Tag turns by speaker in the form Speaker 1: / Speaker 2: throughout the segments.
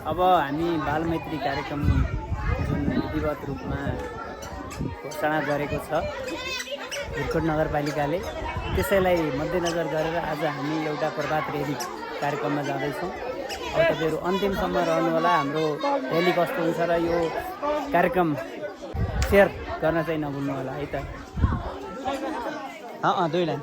Speaker 1: अब हामी बालमैत्री कार्यक्रम जुन विधिवत रूपमा घोषणा गरेको छ भिरकोट नगरपालिकाले, त्यसैलाई मध्यनजर गरेर आज हामी एउटा प्रभात रेली कार्यक्रममा जाँदैछौँ। अब तपाईँहरू अन्तिमसम्म रहनुहोला। हाम्रो रेली कस्तो हुन्छ र यो कार्यक्रम सेयर गर्न चाहिँ नभुल्नु होला है त। दुई लाइन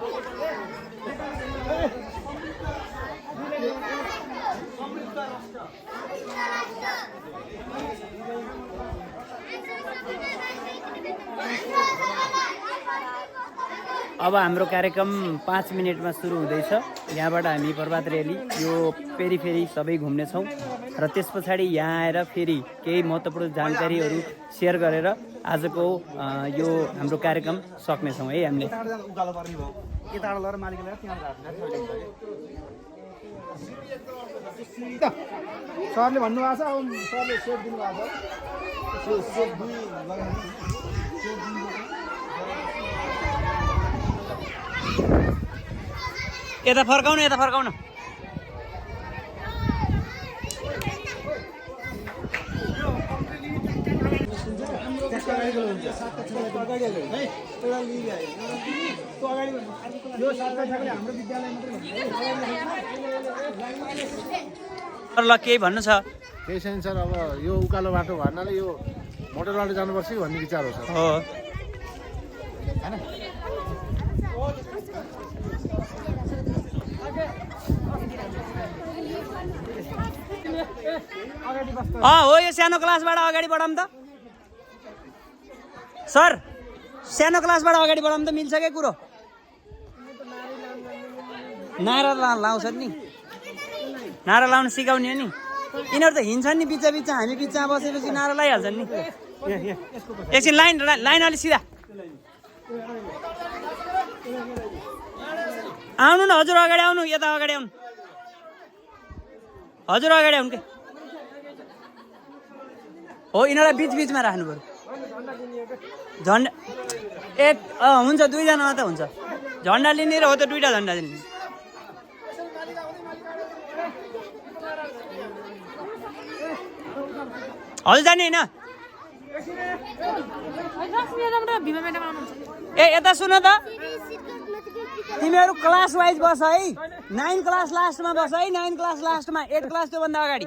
Speaker 1: अब हाम्रो कार्यक्रम 5 मिनटमा सुरु हुँदैछ। यहाँबाट हामी प्रभात रेली यो पेरिफेरी सबै घुम्नेछौँ र त्यस पछाडि यहाँ आएर फेरि केही महत्त्वपूर्ण जानकारीहरू सेयर गरेर आजको यो हाम्रो कार्यक्रम सक्नेछौँ है हामीले।
Speaker 2: सरले भन्नुभएको छ, अब सरले सेट दिनुभएको छ।
Speaker 1: यता फर्काउनु, यता फर्काउनु। ल केही भन्नु छ?
Speaker 2: केही छैन सर, अब यो उकालो बाटो भन्नाले यो मोटर बाटो जानुपर्छ कि भन्ने विचार हो सर।
Speaker 1: हो हो, यो सानो क्लासबाट अगाडि बढाउँ त सर। सानो क्लासबाट अगाडि बढाउँ त मिल्छ क्या कुरो? नारा लाउँछ नि, नारा लाउन सिकाउने हो नि। यिनीहरू त हिँड्छन् नि बिचा बिचा, हामी बिचमा बसेपछि नारा लगाइहाल्छन् नि। एकछिन लाइन लाइन अलिक सिधा आउनु न हजुर, अगाडि आउनु, यता अगाडि आउनु हजुर, अगाडि आउनु के हो। यिनीहरूलाई बिच बिचमा राख्नु पऱ्यो। झन्डा हुन्छ, दुईजना मात्रै हुन्छ। झन्डा लिने र हो त दुईवटा झन्डा लिने। हजुर जाने होइन? ए यता सुन त, तिमीहरू क्लास वाइज बस है। 9 क्लास लास्टमा बस है, 9 क्लास लास्टमा, 8 क्लास त्योभन्दा अगाडि।